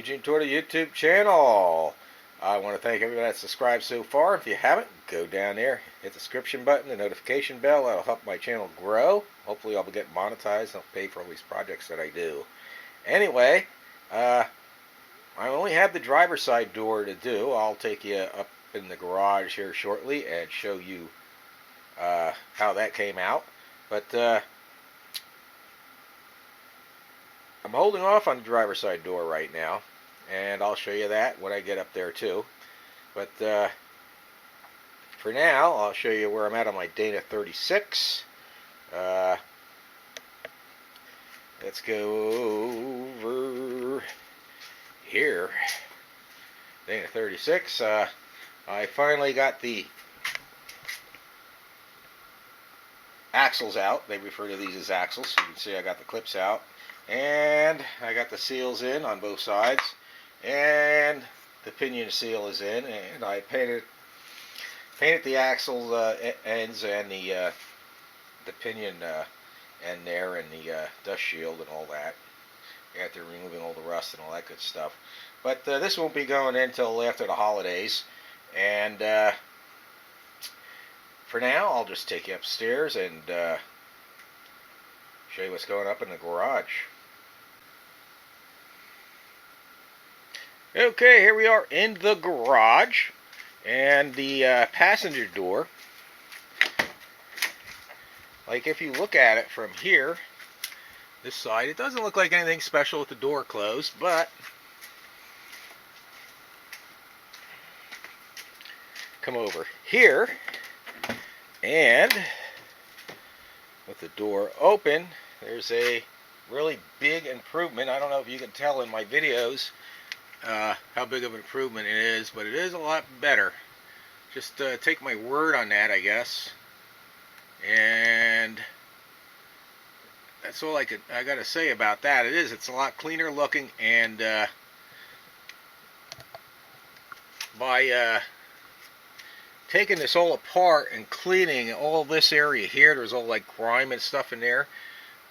Eugene toward the YouTube channel. I want to thank everybody that's subscribed so far. If you haven't, go down there, hit the subscription button, the notification bell. That'll help my channel grow. Hopefully I'll be getting monetized and I'll pay for all these projects that I do. Anyway, I only have the driver's side door to do. I'll take you up in the garage here shortly and show you how that came out. But I'm holding off on the driver's side door right now, and I'll show you that when I get up there too. But for now, I'll show you where I'm at on my Dana 36. Let's go over here. Dana 36. I finally got the axles out. They refer to these as axles. So you can see I got the clips out. And I got the seals in on both sides, and the pinion seal is in, and I painted the axle ends and the pinion end there, and the dust shield and all that, after removing all the rust and all that good stuff. But this won't be going in until after the holidays, and for now I'll just take you upstairs and show you what's going up in the garage. Okay, here we are in the garage, and the passenger door, like if you look at it from here, this side, it doesn't look like anything special with the door closed, but come over here, and with the door open, there's a really big improvement. I don't know if you can tell in my videos how big of an improvement it is, but it is a lot better. Just take my word on that, I guess. And that's all I gotta say about that. It's a lot cleaner looking, and by taking this all apart and cleaning all this area here, there's all like grime and stuff in there,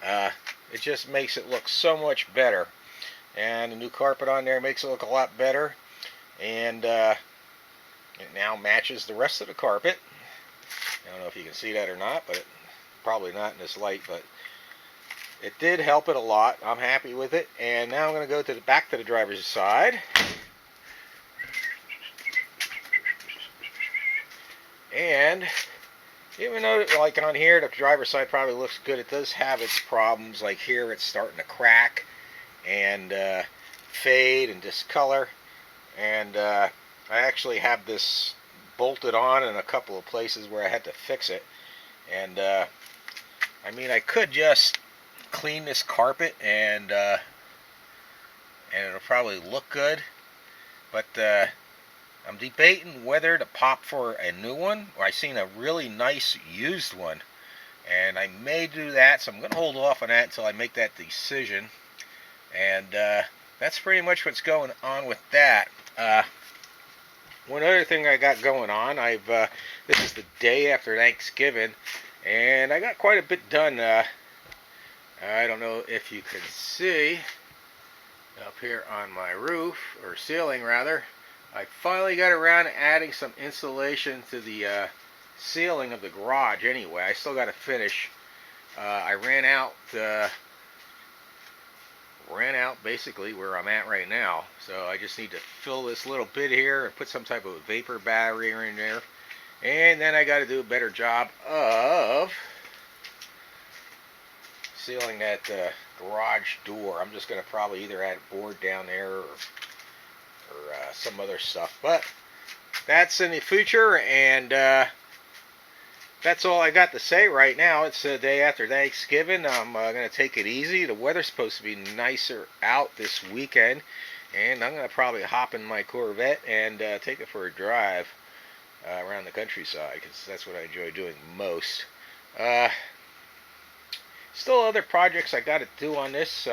it just makes it look so much better. And the new carpet on there makes it look a lot better, and it now matches the rest of the carpet. I don't know if you can see that or not, but probably not in this light, but it did help it a lot. I'm happy with it. And now I'm going to go to the back to the driver's side. And even though, like on here, the driver's side probably looks good, it does have its problems. Like here, it's starting to crack and fade and discolor. And I actually have this bolted on in a couple of places where I had to fix it. And I mean, I could just clean this carpet and it'll probably look good, but I'm debating whether to pop for a new one, or I seen a really nice used one, and I may do that, so I'm going to hold off on that until I make that decision. And that's pretty much what's going on with that. One other thing I got going on, this is the day after Thanksgiving, and I got quite a bit done. I don't know if you can see up here on my roof, or ceiling rather. I finally got around to adding some insulation to the ceiling of the garage. Anyway, I still got to finish. I ran out basically where I'm at right now, so I just need to fill this little bit here and put some type of vapor barrier in there, and then I got to do a better job of sealing that garage door. I'm just going to probably either add a board down there or some other stuff, but that's in the future. And that's all I got to say right now. It's the day after Thanksgiving. I'm going to take it easy. The weather's supposed to be nicer out this weekend, and I'm going to probably hop in my Corvette and take it for a drive around the countryside, because that's what I enjoy doing most. Still other projects I got to do on this.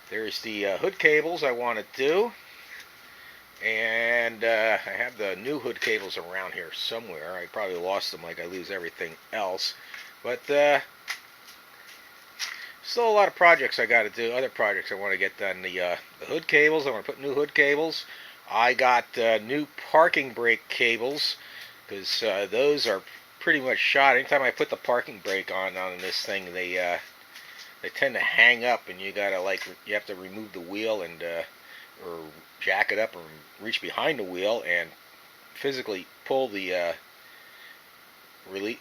There's the hood cables I want to do. And I have the new hood cables around here somewhere. I probably lost them like I lose everything else. But Still a lot of projects I got to do. Other projects I want to get done. The hood cables. I want to put new hood cables. I got new parking brake cables because those are pretty much shot. Anytime I put the parking brake on this thing, they tend to hang up, and you gotta you have to remove the wheel and or jack it up and reach behind the wheel and physically pull the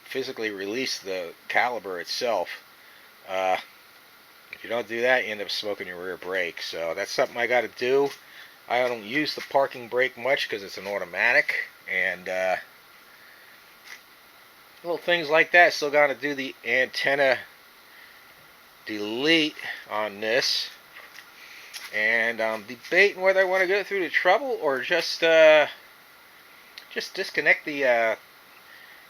physically release the caliber itself. If you don't do that, you end up smoking your rear brake. So that's something I got to do. I don't use the parking brake much because it's an automatic, and little things like that. Still got to do the antenna delete on this, and I'm debating whether I want to go through the trouble or just disconnect the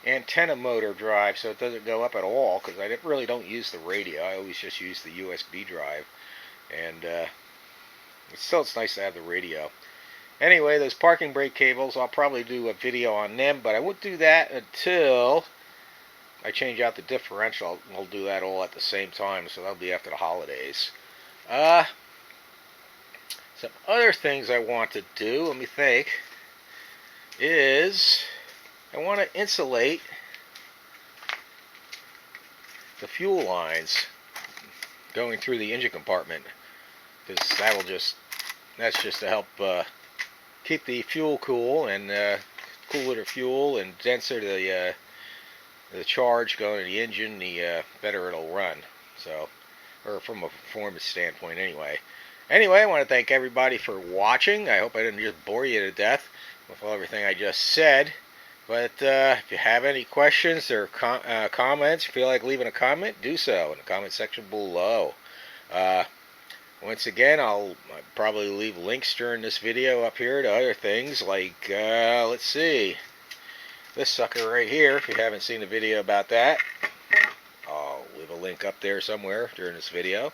antenna motor drive so it doesn't go up at all, because I really don't use the radio. I always just use the USB drive, and it's nice to have the radio. Anyway, those parking brake cables, I'll probably do a video on them, but I won't do that until I change out the differential. I'll do that all at the same time, so that'll be after the holidays. Some other things I want to do, let me think, is I want to insulate the fuel lines going through the engine compartment, because that's just to help keep the fuel cool, and cooler the fuel and denser the charge going to the engine, the better it'll run. So, or from a performance standpoint, anyway. Anyway, I want to thank everybody for watching. I hope I didn't just bore you to death with everything I just said. But if you have any questions or comments, feel like leaving a comment, do so in the comment section below. Once again, I'll probably leave links during this video up here to other things like, let's see, this sucker right here. If you haven't seen the video about that, I'll leave a link up there somewhere during this video.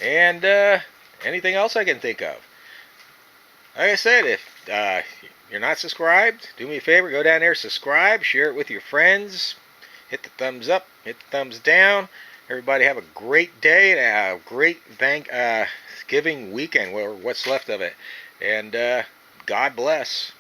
And anything else I can think of. Like I said, if you're not subscribed, do me a favor, go down there, subscribe, share it with your friends, hit the thumbs up, hit the thumbs down. Everybody have a great day and a great Thanksgiving weekend, or what's left of it. And God bless.